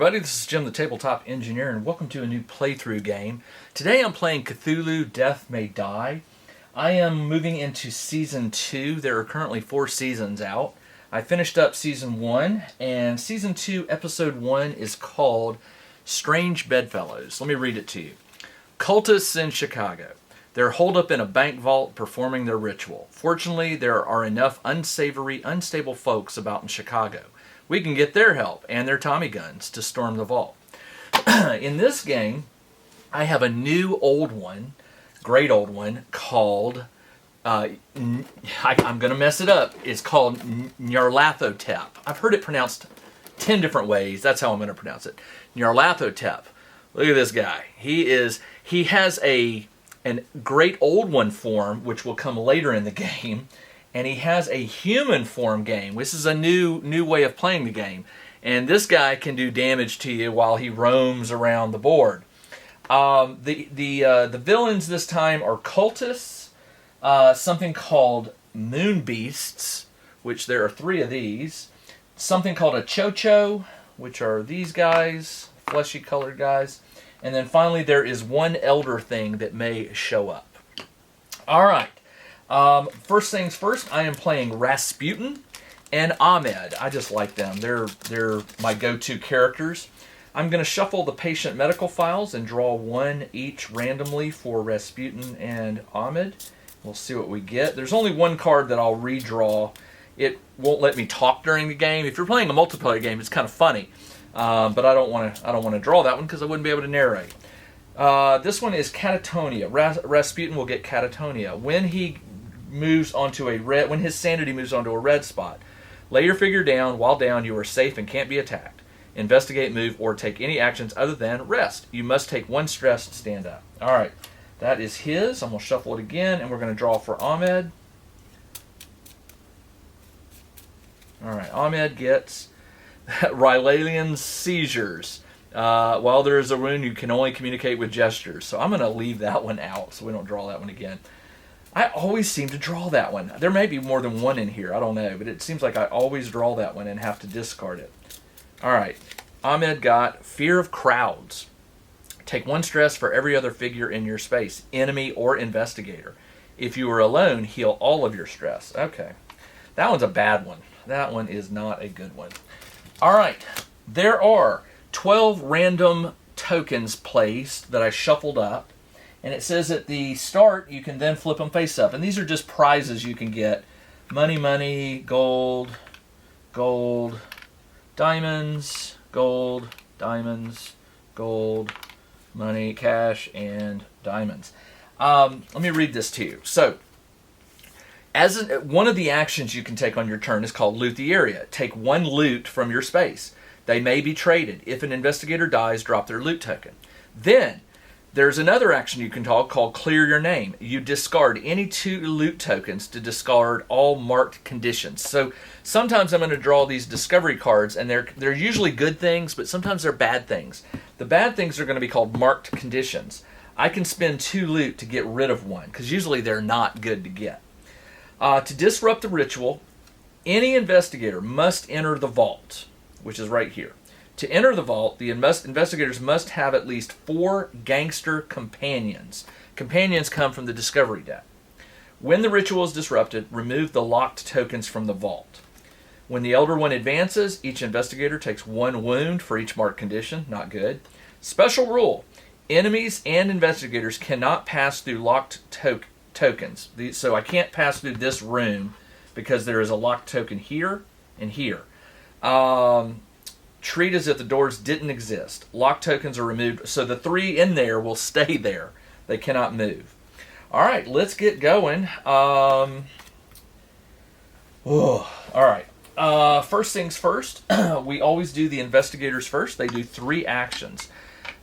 everybody, this is Jim the Tabletop Engineer, and welcome to a new playthrough game. Today I'm playing Cthulhu, Death May Die. I am moving into Season 2. There are currently 4 seasons out. I finished up Season 1, and Season 2, Episode 1 is called Strange Bedfellows. Let me read it to you. Cultists in Chicago. They're holed up in a bank vault performing their ritual. Fortunately, there are enough unsavory, unstable folks about in Chicago. We can get their help and their Tommy guns to storm the vault. In this game, I have a new old one, great old one, called, I'm going to mess it up, it's called Nyarlathotep. I've heard it pronounced 10 different ways. That's how I'm going to pronounce it. Nyarlathotep. Look at this guy. He has a great old one form, which will come later in the game. And he has a human form game. This is a new way of playing the game. And this guy can do damage to you while he roams around the board. The villains this time are cultists, something called moon beasts, which there are 3 of these, something called a chocho, which are these guys, fleshy colored guys, and then finally there is one elder thing that may show up. All right. First things first, I am playing Rasputin and Ahmed. I just like them. They're my go-to characters. I'm going to shuffle the patient medical files and draw one each randomly for Rasputin and Ahmed. We'll see what we get. There's only one card that I'll redraw. It won't let me talk during the game. If you're playing a multiplayer game, it's kind of funny, but I don't want to draw that one because I wouldn't be able to narrate. This one is catatonia. Rasputin will get catatonia when he moves onto when his sanity moves onto a red spot. Lay your figure down. While down, you are safe and can't be attacked. Investigate, move, or take any actions other than rest. You must take 1 stress to stand up. All right, that is his. I'm going to shuffle it again, and we're going to draw for Ahmed. All right, Ahmed gets Rylalian seizures. While there is a wound, you can only communicate with gestures. So I'm going to leave that one out so we don't draw that one again. I always seem to draw that one. There may be more than one in here. I don't know. But it seems like I always draw that one and have to discard it. All right. Ahmed got Fear of Crowds. Take 1 stress for every other figure in your space, enemy or investigator. If you are alone, heal all of your stress. Okay. That one's a bad one. That one is not a good one. All right. There are 12 random tokens placed that I shuffled up. And it says at the start, you can then flip them face up. And these are just prizes you can get. Money, gold, diamonds, gold, money, cash, and diamonds. Let me read this to you. So, one of the actions you can take on your turn is called Loot the Area. Take 1 loot from your space. They may be traded. If an investigator dies, drop their loot token. Then, there's another action you can take called Clear Your Name. You discard any 2 loot tokens to discard all marked conditions. So sometimes I'm going to draw these discovery cards, and they're usually good things, but sometimes they're bad things. The bad things are going to be called marked conditions. I can spend 2 loot to get rid of one, because usually they're not good to get. To disrupt the ritual, any investigator must enter the vault, which is right here. To enter the vault, the investigators must have at least 4 gangster companions. Companions come from the discovery deck. When the ritual is disrupted, remove the locked tokens from the vault. When the Elder One advances, each investigator takes 1 wound for each marked condition. Not good. Special rule. Enemies and investigators cannot pass through locked tokens. So I can't pass through this room because there is a locked token here and here. Treat as if the doors didn't exist. Lock tokens are removed, so the 3 in there will stay there. They cannot move. All right, let's get going. All right. First things first, we always do the investigators first. They do 3 actions.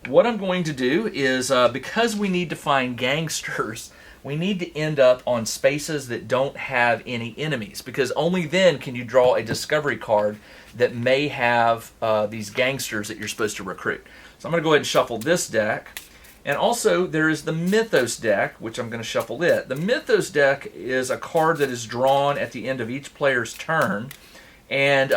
What I'm going to do is, because we need to find gangsters, we need to end up on spaces that don't have any enemies, because only then can you draw a discovery card that may have these gangsters that you're supposed to recruit. So I'm going to go ahead and shuffle this deck. And also there is the Mythos deck, which I'm going to shuffle it. The Mythos deck is a card that is drawn at the end of each player's turn. And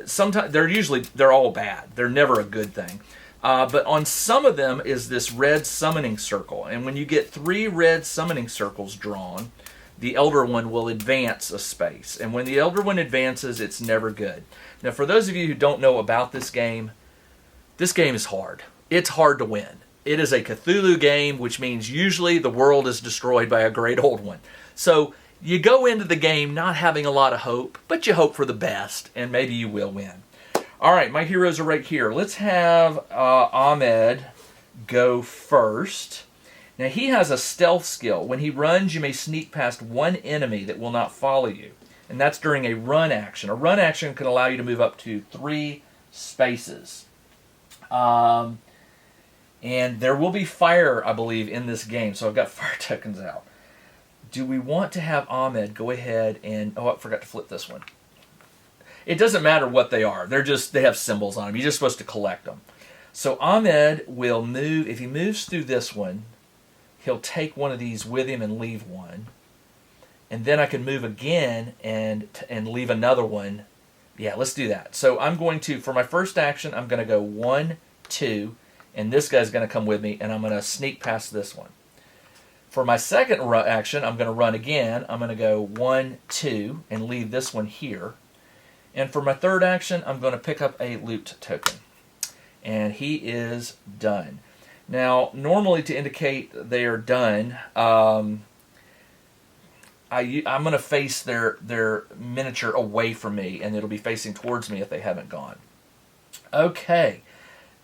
sometimes they're all bad. They're never a good thing. But on some of them is this red summoning circle. And when you get 3 red summoning circles drawn, the Elder One will advance a space. And when the Elder One advances, it's never good. Now, for those of you who don't know about this game is hard. It's hard to win. It is a Cthulhu game, which means usually the world is destroyed by a great old one. So you go into the game not having a lot of hope, but you hope for the best, and maybe you will win. All right, my heroes are right here. Let's have Ahmed go first. Now, he has a stealth skill. When he runs, you may sneak past one enemy that will not follow you. And that's during a run action. A run action can allow you to move up to 3 spaces. And there will be fire, I believe, in this game. So I've got fire tokens out. Do we want to have Ahmed go ahead and... Oh, I forgot to flip this one. It doesn't matter what they are. They have symbols on them. You're just supposed to collect them. So Ahmed will move. If he moves through this one, he'll take one of these with him and leave one. And then I can move again and leave another one. Yeah, let's do that. So I'm going to, for my first action, I'm going to go 1, 2, and this guy's going to come with me, and I'm going to sneak past this one. For my second action, I'm going to run again. I'm going to go 1, 2, and leave this one here. And for my third action, I'm going to pick up a loot token. And he is done. Now, normally to indicate they are done, I'm going to face their miniature away from me, and it'll be facing towards me if they haven't gone. Okay.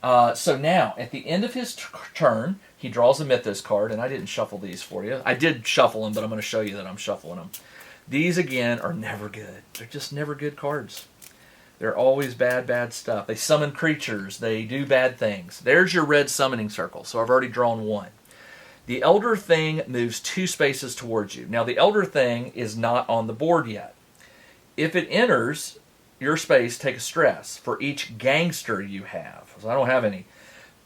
So now, at the end of his turn, he draws a Mythos card, and I didn't shuffle these for you. I did shuffle them, but I'm going to show you that I'm shuffling them. These, again, are never good. They're just never good cards. They're always bad stuff. They summon creatures. They do bad things. There's your red summoning circle, so I've already drawn 1. The Elder Thing moves 2 spaces towards you. Now, the Elder Thing is not on the board yet. If it enters your space, take a stress for each gangster you have. So I don't have any.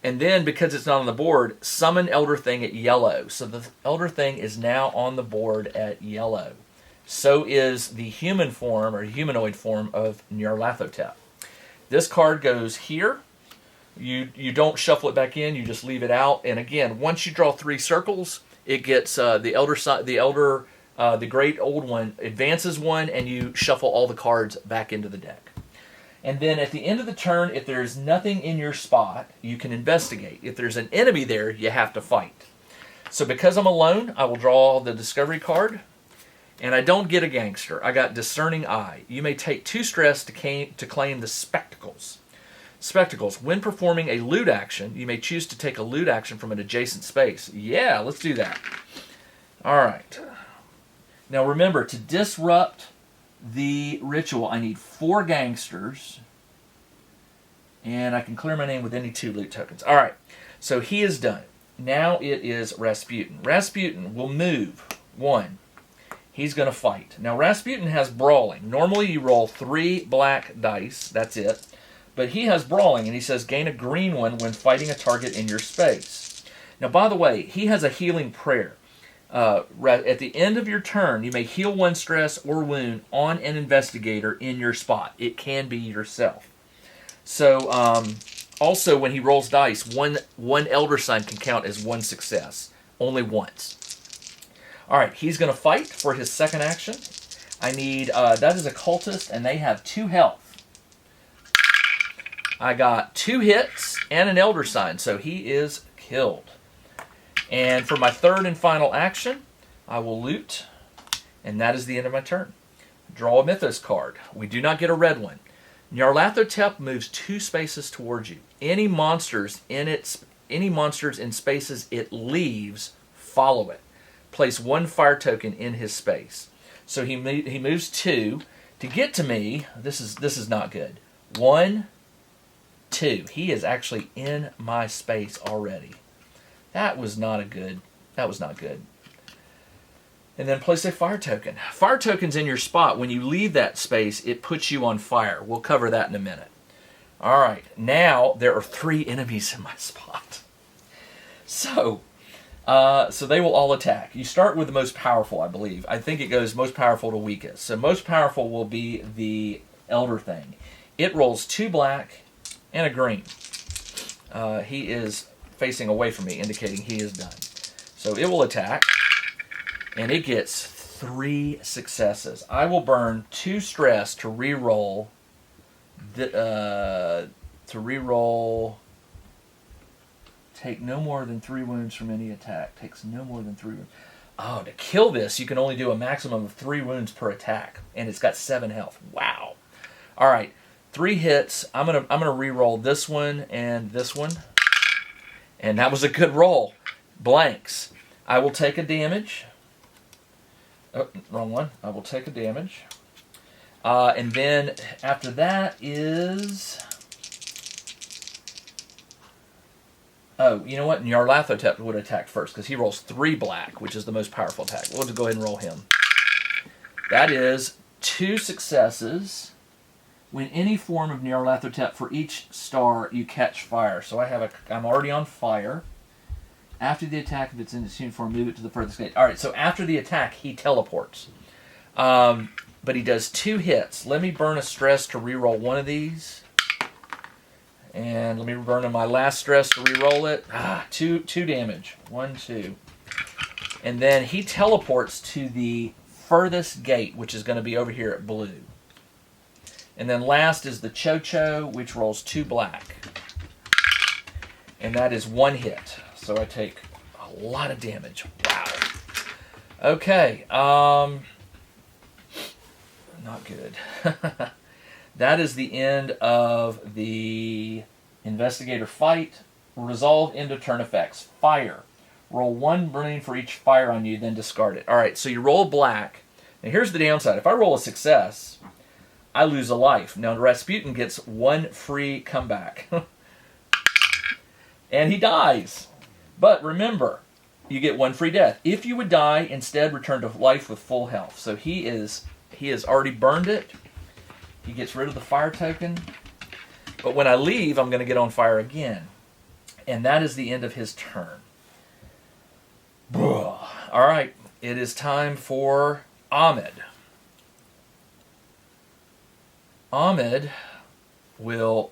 And then, because it's not on the board, summon Elder Thing at yellow. So the Elder Thing is now on the board at yellow. So is the human form, or humanoid form, of Nyarlathotep. This card goes here. You don't shuffle it back in, you just leave it out. And again, once you draw 3 circles, it gets the Great Old One advances 1, and you shuffle all the cards back into the deck. And then at the end of the turn, if there's nothing in your spot, you can investigate. If there's an enemy there, you have to fight. So because I'm alone, I will draw the Discovery card. And I don't get a gangster. I got Discerning Eye. You may take 2 stress to claim the Spectacles. Spectacles. When performing a loot action, you may choose to take a loot action from an adjacent space. Yeah, let's do that. All right. Now remember, to disrupt the ritual, I need 4 gangsters. And I can clear my name with any 2 loot tokens. All right. So he is done. Now it is Rasputin. Rasputin will move 1. He's going to fight. Now, Rasputin has Brawling. Normally, you roll 3 black dice. That's it. But he has Brawling, and he says gain a green one when fighting a target in your space. Now, by the way, he has a healing prayer. At the end of your turn, you may heal 1 stress or wound on an investigator in your spot. It can be yourself. So, also, when he rolls dice, one Elder Sign can count as 1 success. Only once. All right, he's going to fight for his second action. I need, that is a cultist, and they have 2 health. I got 2 hits and an Elder Sign, so he is killed. And for my third and final action, I will loot, and that is the end of my turn. Draw a Mythos card. We do not get a red one. Nyarlathotep moves 2 spaces towards you. Any monsters in spaces it leaves, follow it. Place 1 fire token in his space. So he moves 2 to get to me. This is not good. 1, 2. He is actually in my space already. That was not good. And then place a fire token. Fire token's in your spot. When you leave that space, it puts you on fire. We'll cover that in a minute. All right. Now there are 3 enemies in my spot. So they will all attack. You start with the most powerful, I believe. I think it goes most powerful to weakest. So most powerful will be the elder thing. It rolls 2 black and a green. He is facing away from me, indicating he is done. So it will attack, and it gets 3 successes. I will burn 2 stress to re-roll. Take no more than 3 wounds from any attack. Takes no more than 3 wounds. Oh, to kill this, you can only do a maximum of 3 wounds per attack, and it's got 7 health. Wow. All right, 3 hits. I'm gonna re-roll this one and this one, and that was a good roll. Blanks. I will take a damage. Oh, wrong one. I will take a damage, and then after that is. Oh, you know what? Nyarlathotep would attack first because he rolls 3 black, which is the most powerful attack. We'll just go ahead and roll him. That is 2 successes. When any form of Nyarlathotep, for each star you catch fire. So I'm already on fire. After the attack, if it's in its form, move it to the furthest gate. All right, so after the attack, he teleports. But he does 2 hits. Let me burn a stress to reroll one of these. And let me burn my last stress to re-roll it. 2 damage. 1, 2. And then he teleports to the furthest gate, which is going to be over here at blue. And then last is the Cho-Cho, which rolls 2 black. And that is 1 hit. So I take a lot of damage. Wow. Okay. Not good. That is the end of the investigator fight. Resolve into turn effects. Fire. Roll 1 burning for each fire on you, then discard it. All right, so you roll black. Now here's the downside. If I roll a success, I lose a life. Now Rasputin gets 1 free comeback. And he dies. But remember, you get 1 free death. If you would die, instead return to life with full health. So he has already burned it. He gets rid of the fire token. But when I leave, I'm going to get on fire again. And that is the end of his turn. All right, it is time for Ahmed. Ahmed will...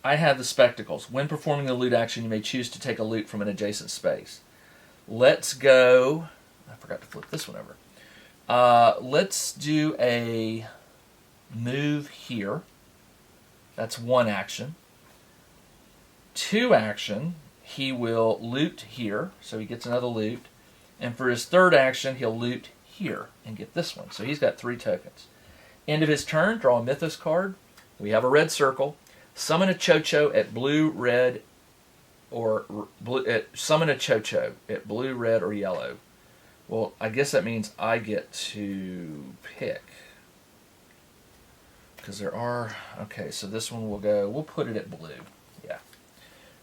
I have the spectacles. When performing the loot action, you may choose to take a loot from an adjacent space. Let's go... I forgot to flip this one over. Let's do a move here. That's 1 action. 2 action, he will loot here, so he gets another loot. And for his 3rd action, he'll loot here and get this one. So he's got 3 tokens. End of his turn, draw a Mythos card. We have a red circle. Summon a Cho-Cho at blue, red, or summon a Cho-Cho at blue, red, or yellow. Well, I guess that means I get to pick. Because there are... Okay, so this one will go... We'll put it at blue. Yeah.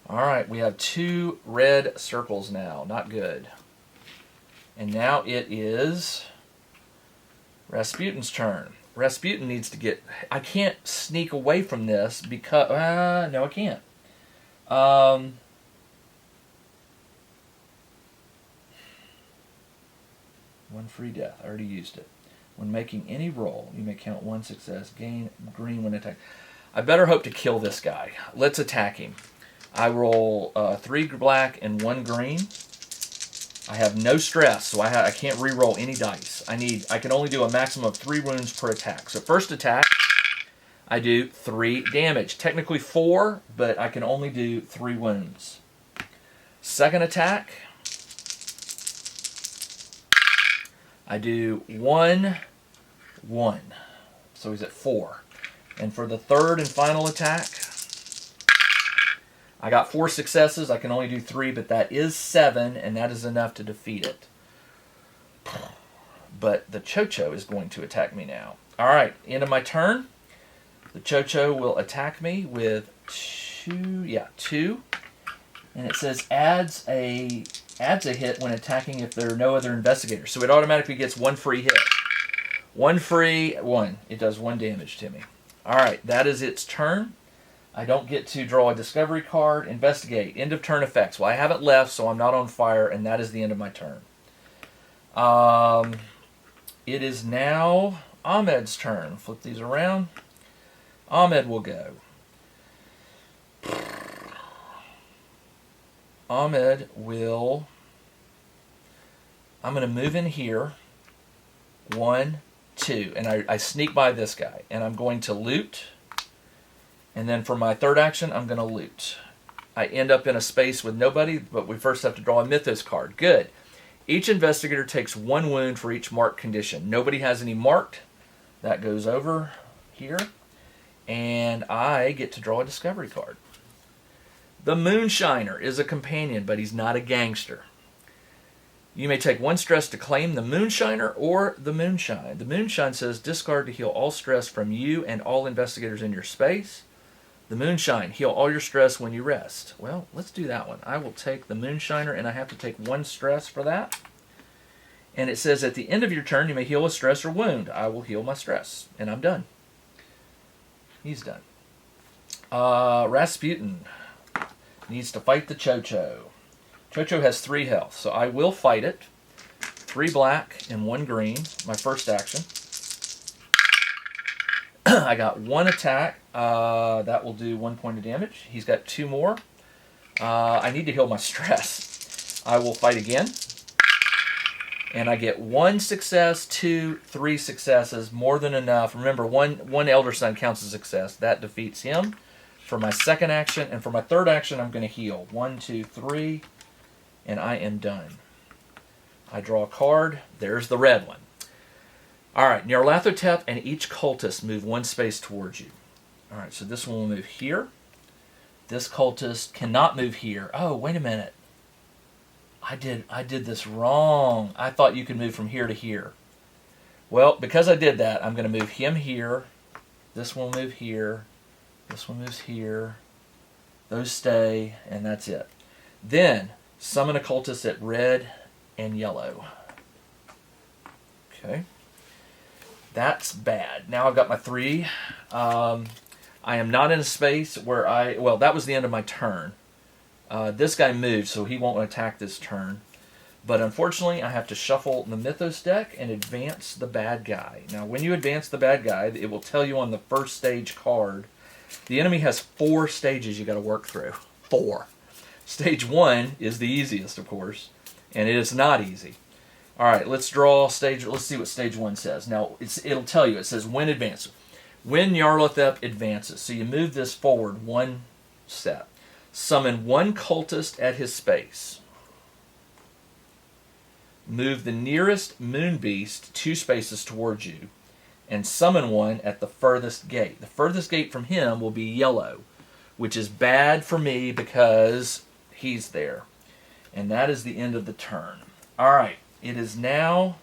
Alright, we have 2 red circles now. Not good. And now it is Rasputin's turn. Rasputin needs to get... I can't sneak away from this because... no, I can't. 1 free death. I already used it. When making any roll, you may count 1 success. Gain green when attacked. I better hope to kill this guy. Let's attack him. I roll 3 black and 1 green. I have no stress, so I can't re-roll any dice. I can only do a maximum of 3 wounds per attack. So first attack, I do 3 damage. Technically 4, but I can only do 3 wounds. Second attack, I do 1, 1. So he's at 4. And for the third and final attack, I got 4 successes. I can only do 3, but that is 7, and that is enough to defeat it. But the Cho-Cho is going to attack me now. All right, end of my turn. The Cho-Cho will attack me with 2. And it says adds a hit when attacking if there are no other investigators. So it automatically gets 1 free hit. 1 free, 1. It does 1 damage to me. All right, that is its turn. I don't get to draw a discovery card. Investigate. End of turn effects. Well, I haven't left, so I'm not on fire, and that is the end of my turn. It is now Ahmed's turn. Flip these around. Ahmed will go. Ahmed will... I'm going to move in here. 1, 2. And I sneak by this guy. And I'm going to loot. And then for my third action, I'm going to loot. I end up in a space with nobody, but we first have to draw a Mythos card. Good. Each investigator takes 1 wound for each marked condition. Nobody has any marked. That goes over here. And I get to draw a discovery card. The Moonshiner is a companion, but he's not a gangster. You may take 1 stress to claim the Moonshiner or the Moonshine. The Moonshine says discard to heal all stress from you and all investigators in your space. The Moonshine, heal all your stress when you rest. Well, let's do that one. I will take the Moonshiner, and I have to take 1 stress for that. And it says at the end of your turn, you may heal a stress or wound. I will heal my stress, and I'm done. He's done. Rasputin needs to fight the Cho-Cho. Cho-Cho has 3 health, so I will fight it. 3 black and 1 green, my first action. I got 1 attack. That will do 1 point of damage. He's got 2 more. I need to heal my stress. I will fight again. And I get 1 success, 2, 3 successes, more than enough. Remember, one Elder Son counts as a success. That defeats him. For my second action, and for my third action, I'm going to heal. 1, 2, 3, and I am done. I draw a card. There's the red one. All right, Nyarlathotep and each cultist move 1 space towards you. All right, so this one will move here. This cultist cannot move here. Oh, wait a minute. I did this wrong. I thought you could move from here to here. Well, because I did that, I'm going to move him here. This one will move here. This one moves here. Those stay, and that's it. Then, summon a cultist at red and yellow. Okay. That's bad. Now I've got my 3. I am not in a space where well, that was the end of my turn. This guy moved, so he won't attack this turn. But unfortunately, I have to shuffle the Mythos deck and advance the bad guy. Now, when you advance the bad guy, it will tell you on the first stage card, the enemy has 4 stages you got to work through. 4. Stage 1 is the easiest, of course, and it is not easy. All right, let's draw stage. Let's see what stage 1 says. Now, it'll tell you. It says when advance. When Nyarlathotep advances. So you move this forward 1 step. Summon 1 cultist at his space. Move the nearest moon beast 2 spaces towards you. And summon 1 at the furthest gate. The furthest gate from him will be yellow, which is bad for me because he's there. And that is the end of the turn. All right. It is now,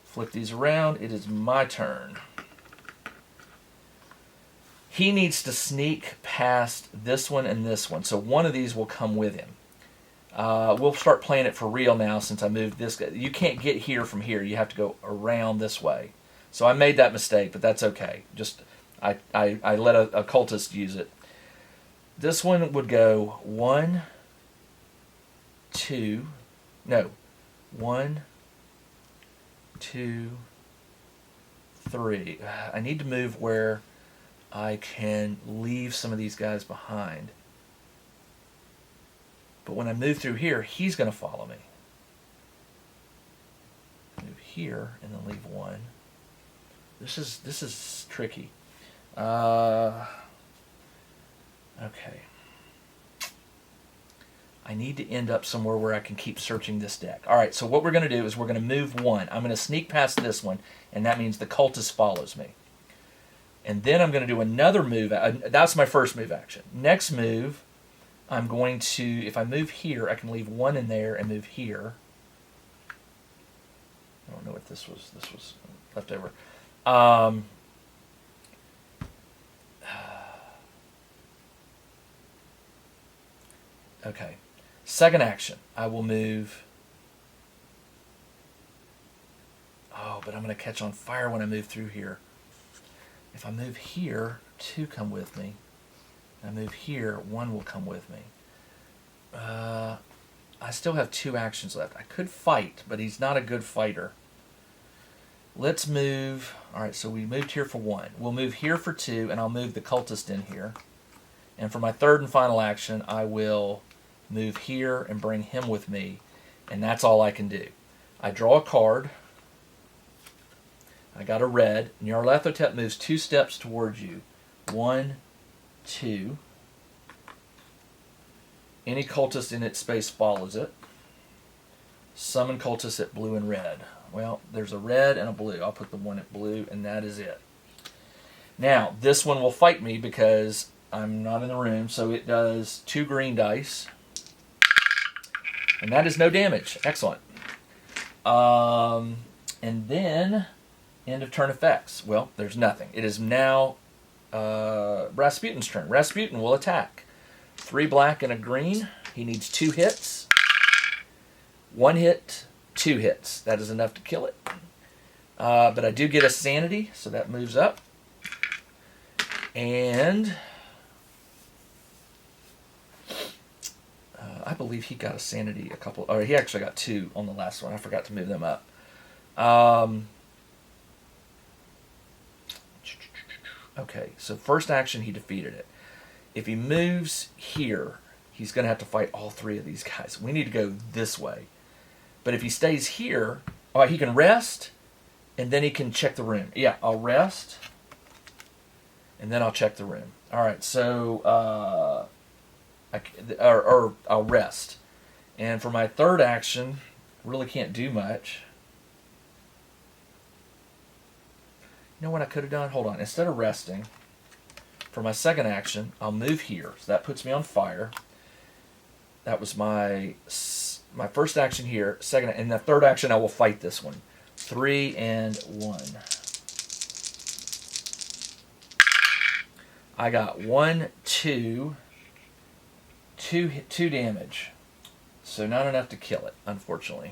flip these around, it is my turn. He needs to sneak past this one and this one, so one of these will come with him. We'll start playing it for real now since I moved this guy. You can't get here from here, you have to go around this way. So I made that mistake, but that's okay. Just I let a cultist use it. This one would go 1, 2, no, 1, 2, 3. I need to move where I can leave some of these guys behind. But when I move through here, he's going to follow me. Move here and then leave 1. This is tricky. Okay. I need to end up somewhere where I can keep searching this deck. All right, so what we're going to do is we're going to move 1. I'm going to sneak past this one, and that means the cultist follows me. And then I'm going to do another move. That's my first move action. Next move, I'm going to, if I move here, I can leave 1 in there and move here. I don't know what this was. This was left over. Okay. Second action, I will move. Oh, but I'm going to catch on fire when I move through here. If I move here, 2 come with me. I move here, 1 will come with me. I still have 2 actions left. I could fight, but he's not a good fighter. Let's move. All right, so we moved here for 1. We'll move here for 2, and I'll move the cultist in here. And for my third and final action, I will move here and bring him with me. And that's all I can do. I draw a card. I got a red. Nyarlathotep moves 2 steps towards you. 1, 2. Any cultist in its space follows it. Summon cultists at blue and red. Well, there's a red and a blue. I'll put the one at blue, and that is it. Now, this one will fight me because I'm not in the room, so it does 2 green dice. And that is no damage. Excellent. And then, end of turn effects. Well, there's nothing. It is now Rasputin's turn. Rasputin will attack. 3 black and a green. He needs 2 hits. 1 hit, 2 hits. That is enough to kill it. But I do get a sanity, so that moves up. And I believe he got a sanity a couple, or he actually got 2 on the last one. I forgot to move them up. Okay, so first action, he defeated it. If he moves here, he's going to have to fight all 3 of these guys. We need to go this way. But if he stays here, he can rest, and then he can check the room. Yeah, I'll rest, and then I'll check the room. All right, so I'll rest. And for my third action, really can't do much. You know what I could have done? Hold on. Instead of resting, for my second action, I'll move here. So that puts me on fire. That was my first action here. Second, and the third action, I will fight this one. 3 and 1. I got 1, 2 damage. So not enough to kill it, unfortunately.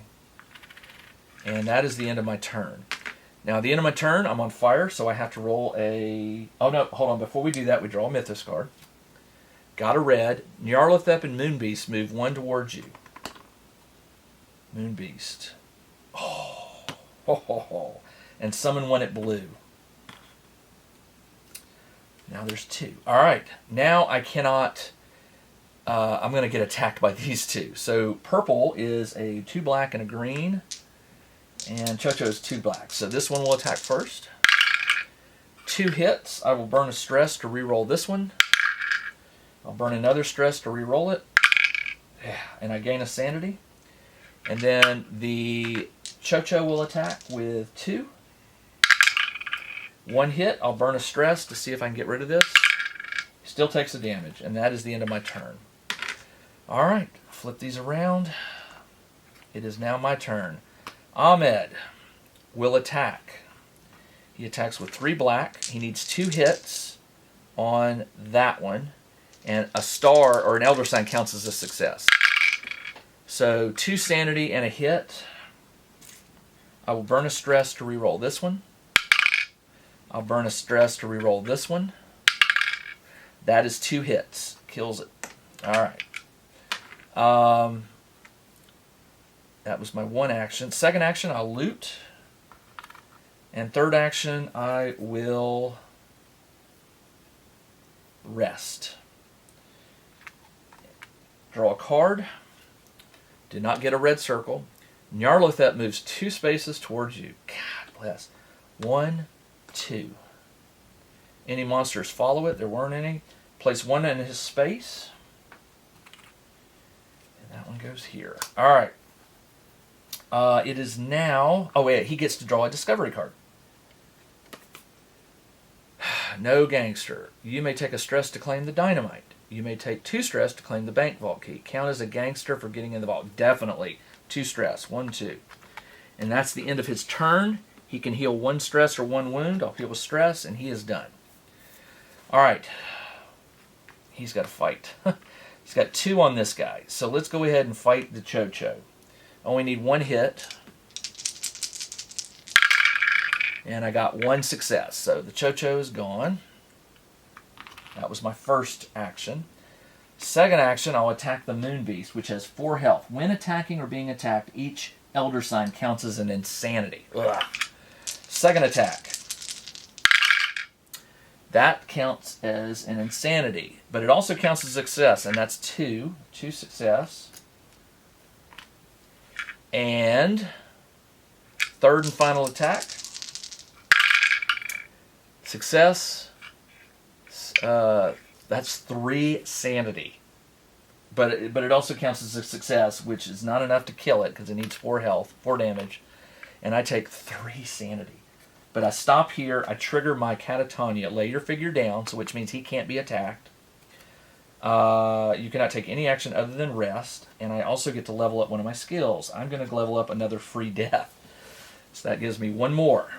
And that is the end of my turn. Now, at the end of my turn, I'm on fire, so I have to roll a... Oh, no, hold on. Before we do that, we draw a Mythos card. Got a red. Nyarlathotep and Moonbeast move 1 towards you. Moonbeast. Oh. Ho, ho, ho. And summon 1 at blue. Now there's 2. All right. Now I cannot... I'm going to get attacked by these 2. So purple is a 2 black and a green. And Chocho is 2 black. So this one will attack first. 2 hits. I will burn a stress to re-roll this one. I'll burn another stress to re-roll it. Yeah, and I gain a sanity. And then the Chocho will attack with 2. 1 hit. I'll burn a stress to see if I can get rid of this. Still takes the damage. And that is the end of my turn. Alright. Flip these around. It is now my turn. Ahmed will attack. He attacks with 3 black. He needs 2 hits on that one. And a star or an elder sign counts as a success. So 2 sanity and a hit. I will burn a stress to re-roll this one. I'll burn a stress to re-roll this one. That is 2 hits. Kills it. Alright. That was my 1 action. Second action, I'll loot. And third action, I will rest. Draw a card. Did not get a red circle. Nyarlathotep moves 2 spaces towards you. God bless. 1, 2. Any monsters follow it? There weren't any. Place 1 in his space. And that one goes here. All right. It is now... Oh, wait. He gets to draw a discovery card. No gangster. You may take a stress to claim the dynamite. You may take 2 stress to claim the bank vault key. Count as a gangster for getting in the vault. Definitely. 2 stress. 1, 2. And that's the end of his turn. He can heal 1 stress or 1 wound. I'll heal with stress, and he is done. All right. He's got to fight. He's got 2 on this guy. So let's go ahead and fight the Chocho. Only need 1 hit. And I got 1 success. So the Chocho is gone. That was my first action. Second action, I'll attack the Moonbeast, which has 4 health. When attacking or being attacked, each Elder Sign counts as an insanity. Ugh. Second attack. That counts as an insanity, but it also counts as success, and that's 2 success. And third and final attack. Success. That's 3 sanity. But it also counts as a success, which is not enough to kill it because it needs 4 health, 4 damage. And I take 3 sanity. But I stop here. I trigger my catatonia. Lay your figure down, so which means he can't be attacked. You cannot take any action other than rest. And I also get to level up one of my skills. I'm going to level up another free death. So that gives me one more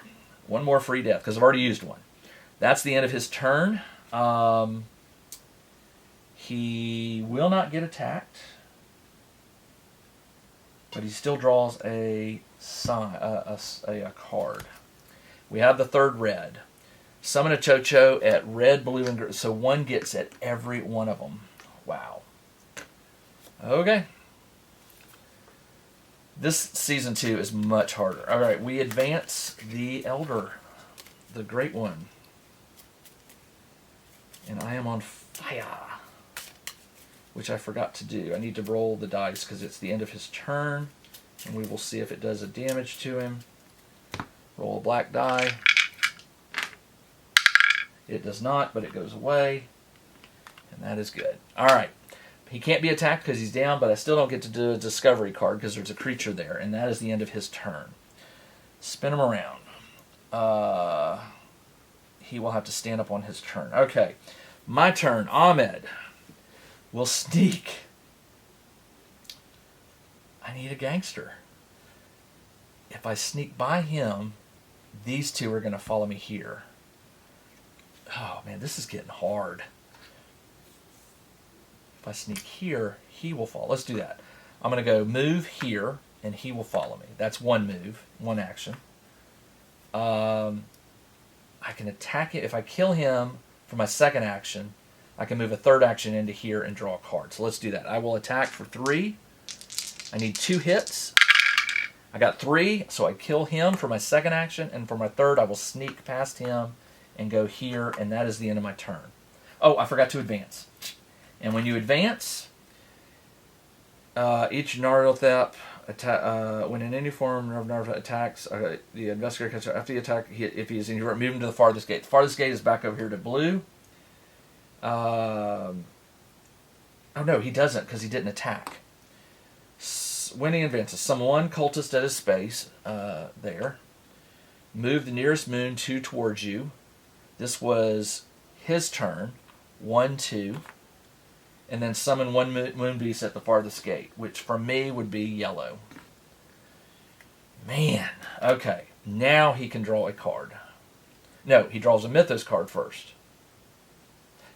free death because I've already used one. That's the end of his turn. He will not get attacked, but he still draws a card. We have the third red. Summon a Cho-Cho at red, blue, and green. So 1 gets at every one of them. Wow. Okay. This season 2 is much harder. All right, we advance the Elder, the Great One. And I am on fire, which I forgot to do. I need to roll the dice because it's the end of his turn, and we will see if it does a damage to him. Roll a black die. It does not, but it goes away, and that is good. All right. He can't be attacked because he's down, but I still don't get to do a discovery card because there's a creature there, and that is the end of his turn. Spin him around. He will have to stand up on his turn. Okay. My turn. Ahmed will sneak. I need a gangster. If I sneak by him, these 2 are going to follow me here. Oh, man, this is getting hard. If I sneak here, he will follow. Let's do that. I'm going to go move here, and he will follow me. That's 1 move, 1 action. I can attack it. If I kill him for my second action, I can move a third action into here and draw a card. So let's do that. I will attack for 3. I need 2 hits. I got 3, so I kill him for my second action, and for my third, I will sneak past him and go here, and that is the end of my turn. Oh, I forgot to advance. And when you advance, each Nyarlathotep when in any form of Nyarlathotep attacks, the investigator catches after the attack. If he is in, move him to the farthest gate. The farthest gate is back over here to blue. Oh no, he doesn't because he didn't attack. When he advances, summon 1 cultist at his space there. Move the nearest moon 2 towards you. This was his turn. 1, 2. And then summon 1 moon beast at the farthest gate, which for me would be yellow. Man. Okay. Now he can draw a card. No, he draws a Mythos card first.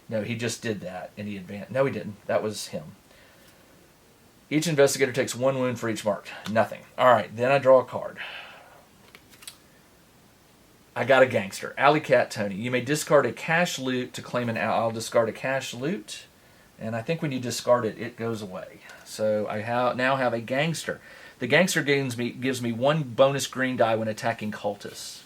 No, he just did that, and he advanced. No, he didn't. That was him. Each investigator takes 1 wound for each marked. Nothing. All right, then I draw a card. I got a gangster. Alley Cat Tony. You may discard a cash loot to claim an... I'll discard a cash loot, and I think when you discard it, it goes away. So I now have a gangster. The gangster gives me 1 bonus green die when attacking cultists.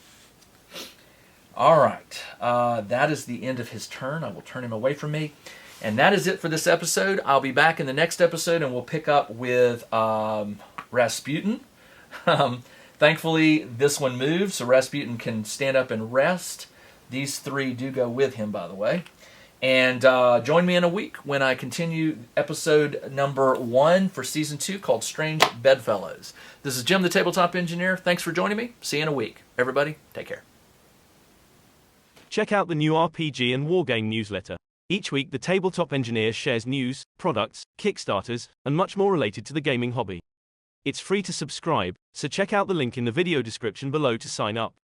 All right. That is the end of his turn. I will turn him away from me. And that is it for this episode. I'll be back in the next episode, and we'll pick up with Rasputin. Thankfully, this one moved, so Rasputin can stand up and rest. These 3 do go with him, by the way. And join me in a week when I continue episode number 1 for Season 2 called Strange Bedfellows. This is Jim, the Tabletop Engineer. Thanks for joining me. See you in a week. Everybody, take care. Check out the new RPG and Wargame newsletter. Each week, the Tabletop Engineer shares news, products, Kickstarters, and much more related to the gaming hobby. It's free to subscribe, so check out the link in the video description below to sign up.